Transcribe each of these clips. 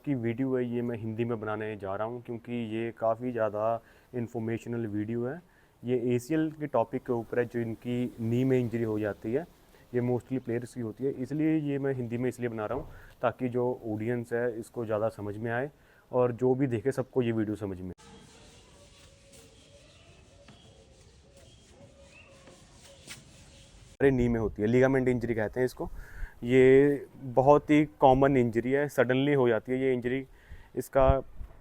की वीडियो है ये मैं हिंदी में बनाने जा रहा हूँ क्योंकि ये काफ़ी ज़्यादा इन्फॉर्मेशनल वीडियो है। ये एसीएल के टॉपिक के ऊपर है, जो इनकी नी में इंजरी हो जाती है। ये मोस्टली प्लेयर्स की होती है, इसलिए ये मैं हिंदी में इसलिए बना रहा हूँ ताकि जो ऑडियंस है इसको ज़्यादा समझ में आए और जो भी देखे सबको ये वीडियो समझ में। अरे नी में होती है, लिगामेंट इंजरी कहते हैं इसको। ये बहुत ही कॉमन इंजरी है, सडनली हो जाती है ये इंजरी। इसका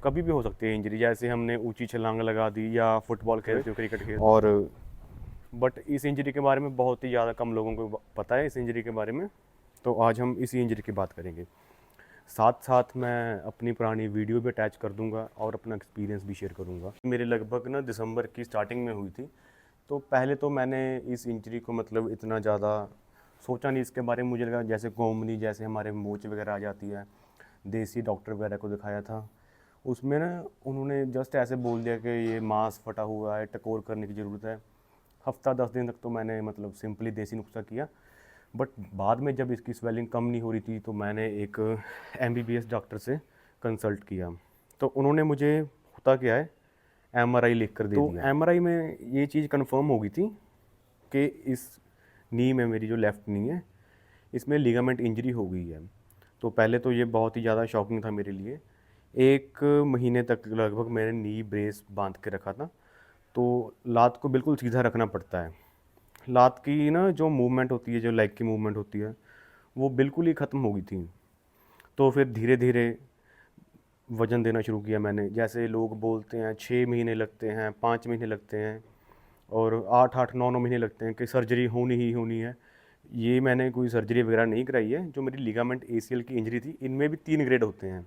कभी भी हो सकती है इंजरी, जैसे हमने ऊंची छलांग लगा दी या फुटबॉल खेलते हो, क्रिकेट खेलते और बट इस इंजरी के बारे में बहुत ही ज़्यादा कम लोगों को पता है इस इंजरी के बारे में। तो आज हम इसी इंजरी की बात करेंगे। साथ साथ मैं अपनी पुरानी वीडियो भी अटैच कर दूंगा और अपना एक्सपीरियंस भी शेयर करूंगा। मेरे लगभग ना दिसंबर की स्टार्टिंग में हुई थी। तो पहले तो मैंने इस इंजरी को मतलब इतना ज़्यादा सोचा नहीं इसके बारे में। मुझे लगा जैसे कोमनी, जैसे हमारे मोच वगैरह आ जाती है, देसी डॉक्टर वगैरह को दिखाया था। उसमें ना उन्होंने जस्ट ऐसे बोल दिया कि ये मांस फटा हुआ है, टकोर करने की ज़रूरत है। हफ्ता 10 दिन तक तो मैंने मतलब सिंपली देसी नुस्खा किया। बट बाद में जब इसकी स्वेलिंग कम नहीं हो रही थी तो मैंने एक एमबीबीएस डॉक्टर से कंसल्ट किया। तो उन्होंने मुझे होता क्या है एमआरआई लिख कर दे दिया। तो एमआरआई में ये चीज़ कंफर्म हो गई थी कि इस नी में, मेरी जो लेफ़्ट नी है, इसमें लिगामेंट इंजरी हो गई है। तो पहले तो ये बहुत ही ज़्यादा शॉकिंग था मेरे लिए। 1 महीने तक लगभग मैंने नी ब्रेस बांध के रखा था। तो लात को बिल्कुल सीधा रखना पड़ता है। लात की ना जो मूवमेंट होती है, जो लेग की मूवमेंट होती है, वो बिल्कुल ही ख़त्म हो गई थी। तो फिर धीरे धीरे वज़न देना शुरू किया मैंने। जैसे लोग बोलते हैं 6 महीने लगते हैं, 5 महीने लगते हैं और 8-8, 9-9 महीने लगते हैं कि सर्जरी होनी ही होनी है। ये मैंने कोई सर्जरी वगैरह नहीं कराई है। जो मेरी लिगामेंट एसीएल की इंजरी थी, इनमें भी 3 ग्रेड होते हैं।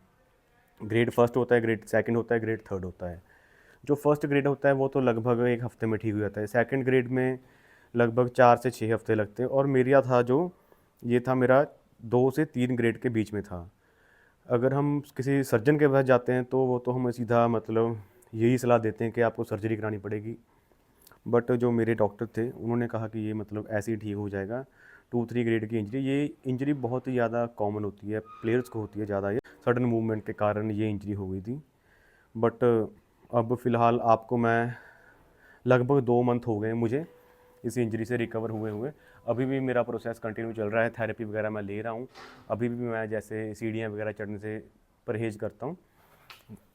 ग्रेड फर्स्ट होता है, ग्रेड सेकंड होता है, ग्रेड थर्ड होता है। जो फर्स्ट ग्रेड होता है वो तो लगभग 1 हफ्ते में ठीक हो जाता है। सेकंड ग्रेड में लगभग 4 से 6 हफ्ते लगते हैं। और मेरा था जो, ये था मेरा 2 से 3 ग्रेड के बीच में था। अगर हम किसी सर्जन के पास जाते हैं तो वो तो हमें सीधा मतलब यही सलाह देते हैं कि आपको सर्जरी करानी पड़ेगी। बट जो मेरे डॉक्टर थे उन्होंने कहा कि ये मतलब ऐसे ही ठीक हो जाएगा। 2-3 ग्रेड की इंजरी, ये इंजरी बहुत ही ज़्यादा कॉमन होती है, प्लेयर्स को होती है ज़्यादा। ये सडन मूवमेंट के कारण ये इंजरी हो गई थी। बट अब फ़िलहाल आपको मैं, लगभग 2 मंथ हो गए मुझे इस इंजरी से रिकवर हुए हुए। अभी भी मेरा प्रोसेस कंटिन्यू चल रहा है, थेरेपी वगैरह मैं ले रहा हूँ। अभी भी मैं जैसे सीढ़ियाँ वगैरह चढ़ने से परहेज़ करता हूँ।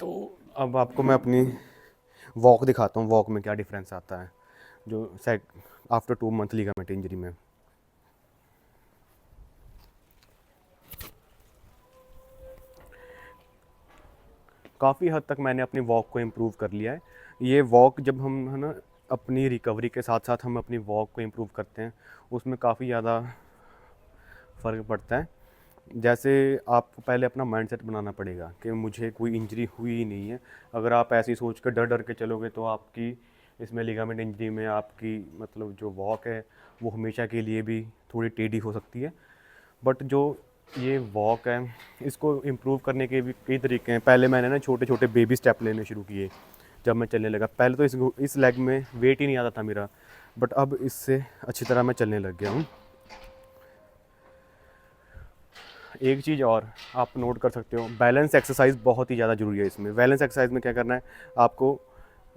तो अब आपको मैं अपनी वॉक दिखाता हूँ, वॉक में क्या डिफरेंस आता है जो set after 2 month ligament injury में। काफ़ी हद तक मैंने अपनी वॉक को इम्प्रूव कर लिया है। ये वॉक जब हम है ना अपनी रिकवरी के साथ साथ हम अपनी वॉक को इम्प्रूव करते हैं, उसमें काफ़ी ज़्यादा फ़र्क पड़ता है। जैसे आपको पहले अपना माइंडसेट बनाना पड़ेगा कि मुझे कोई इंजरी हुई ही नहीं है। अगर आप ऐसी सोच कर डर डर के चलोगे तो आपकी इसमें लिगामेंट इंजरी में आपकी मतलब जो वॉक है वो हमेशा के लिए भी थोड़ी टेढ़ी हो सकती है। बट जो ये वॉक है, इसको इम्प्रूव करने के भी कई तरीके हैं। पहले मैंने ना छोटे छोटे बेबी स्टेप लेने शुरू किए जब मैं चलने लगा। पहले तो इस लेग में वेट ही नहीं आता था मेरा, बट अब इससे अच्छी तरह मैं चलने लग गया हूँ। एक चीज़ और आप नोट कर सकते हो, बैलेंस एक्सरसाइज बहुत ही ज़्यादा ज़रूरी है इसमें। बैलेंस एक्सरसाइज में क्या करना है, आपको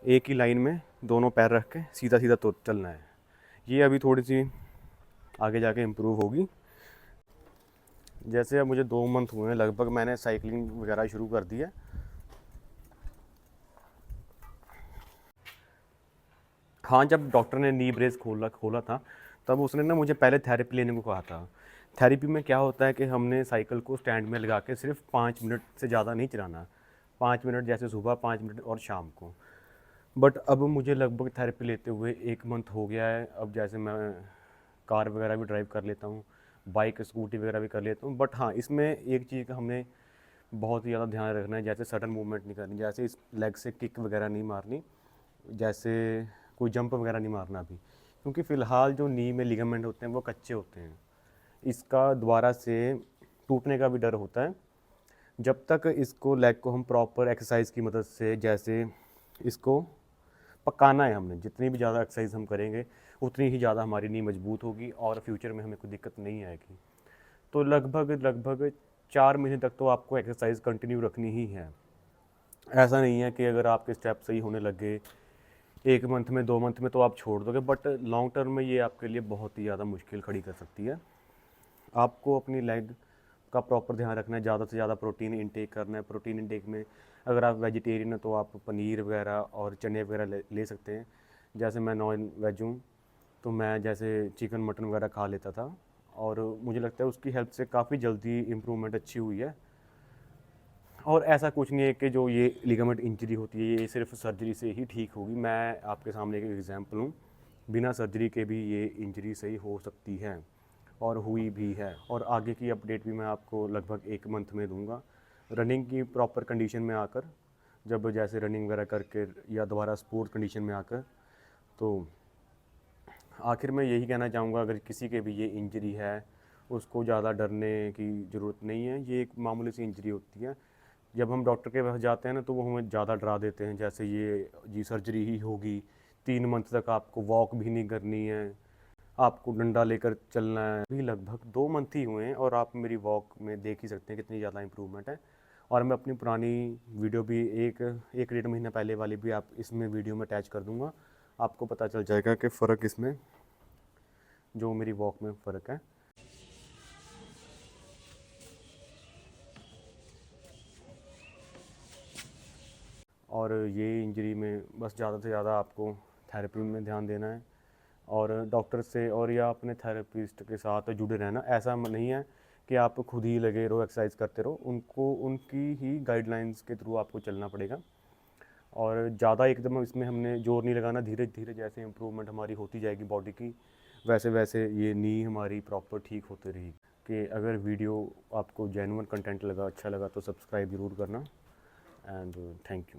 एक ही लाइन में दोनों पैर रख के सीधा सीधा तो चलना है। ये अभी थोड़ी सी आगे जाके इम्प्रूव होगी। जैसे अब मुझे 2 मंथ हुए हैं लगभग, मैंने साइकिलिंग वगैरह शुरू कर दी है। हाँ, जब डॉक्टर ने नी ब्रेस खोला था तब उसने ना मुझे पहले थेरेपी लेने को कहा था। थेरेपी में क्या होता है कि हमने साइकिल को स्टैंड में लगा के सिर्फ 5 मिनट से ज़्यादा नहीं चलाना। 5 मिनट, जैसे सुबह 5 मिनट और शाम को। बट अब मुझे लगभग थेरेपी लेते हुए 1 मंथ हो गया है। अब जैसे मैं कार वगैरह भी ड्राइव कर लेता हूँ, बाइक स्कूटी वगैरह भी कर लेता हूँ। बट हाँ, इसमें एक चीज़ का हमें बहुत ही ज़्यादा ध्यान रखना है, जैसे सडन मूवमेंट नहीं करनी, जैसे इस लेग से किक वगैरह नहीं मारनी, जैसे कोई जंप वगैरह नहीं मारना अभी। क्योंकि फ़िलहाल जो नी में लिगामेंट होते हैं वो कच्चे होते हैं, इसका दोबारा से टूटने का भी डर होता है। जब तक इसको लेग को हम प्रॉपर एक्सरसाइज की मदद से, जैसे इसको पकाना है हमने, जितनी भी ज़्यादा एक्सरसाइज हम करेंगे उतनी ही ज़्यादा हमारी नी मजबूत होगी और फ्यूचर में हमें कोई दिक्कत नहीं आएगी। तो लगभग लगभग 4 महीने तक तो आपको एक्सरसाइज कंटिन्यू रखनी ही है। ऐसा नहीं है कि अगर आपके स्टेप सही होने लग गए 1 मंथ में 2 मंथ में तो आप छोड़ दोगे, बट लॉन्ग टर्म में ये आपके लिए बहुत ही ज़्यादा मुश्किल खड़ी कर सकती है। आपको अपनी लेग का प्रॉपर ध्यान रखना है, ज़्यादा से ज़्यादा प्रोटीन इंटेक करना है। प्रोटीन इंटेक में अगर आप वेजिटेरियन हैं तो आप पनीर वगैरह और चने वगैरह ले सकते हैं। जैसे मैं नॉन वेज हूँ तो मैं जैसे चिकन मटन वगैरह खा लेता था, और मुझे लगता है उसकी हेल्प से काफ़ी जल्दी इम्प्रूवमेंट अच्छी हुई है। और ऐसा कुछ नहीं है कि जो ये लिगामेंट इंजरी होती है ये सिर्फ सर्जरी से ही ठीक होगी। मैं आपके सामने एक एग्जांपल हूँ, बिना सर्जरी के भी ये इंजरी सही हो सकती है और हुई भी है। और आगे की अपडेट भी मैं आपको लगभग 1 मंथ में दूंगा। रनिंग की प्रॉपर कंडीशन में आकर, जब जैसे रनिंग वगैरह करके या दोबारा स्पोर्ट कंडीशन में आकर, तो आखिर में यही कहना चाहूँगा, अगर किसी के भी ये इंजरी है उसको ज़्यादा डरने की ज़रूरत नहीं है। ये एक मामूली सी इंजरी होती है। जब हम डॉक्टर के पास जाते हैं ना तो वो हमें ज़्यादा डरा देते हैं, जैसे ये जी सर्जरी ही होगी, 3 मंथ तक आपको वॉक भी नहीं करनी है, आपको डंडा लेकर चलना है। अभी लगभग 2 मंथ ही हुए हैं और आप मेरी वॉक में देख ही सकते हैं कितनी ज़्यादा इम्प्रूवमेंट है। और मैं अपनी पुरानी वीडियो भी एक 1 डेढ़ महीना पहले वाली भी आप इसमें वीडियो में अटैच कर दूंगा, आपको पता चल जाएगा कि फ़र्क इसमें, जो मेरी वॉक में फ़र्क है। और ये इंजरी में बस ज़्यादा से ज़्यादा आपको थेरेपी में ध्यान देना है और डॉक्टर से और या अपने थेरेपिस्ट के साथ जुड़े रहना। ऐसा नहीं है कि आप खुद ही लगे रहो एक्सरसाइज करते रहो, उनको उनकी ही गाइडलाइंस के थ्रू आपको चलना पड़ेगा। और ज़्यादा एकदम इसमें हमने जोर नहीं लगाना, धीरे धीरे जैसे इम्प्रूवमेंट हमारी होती जाएगी बॉडी की, वैसे वैसे ये नी हमारी प्रॉपर ठीक होती रहेगी। कि अगर वीडियो आपको जेन्युइन कंटेंट लगा, अच्छा लगा, तो सब्सक्राइब ज़रूर करना। And thank you.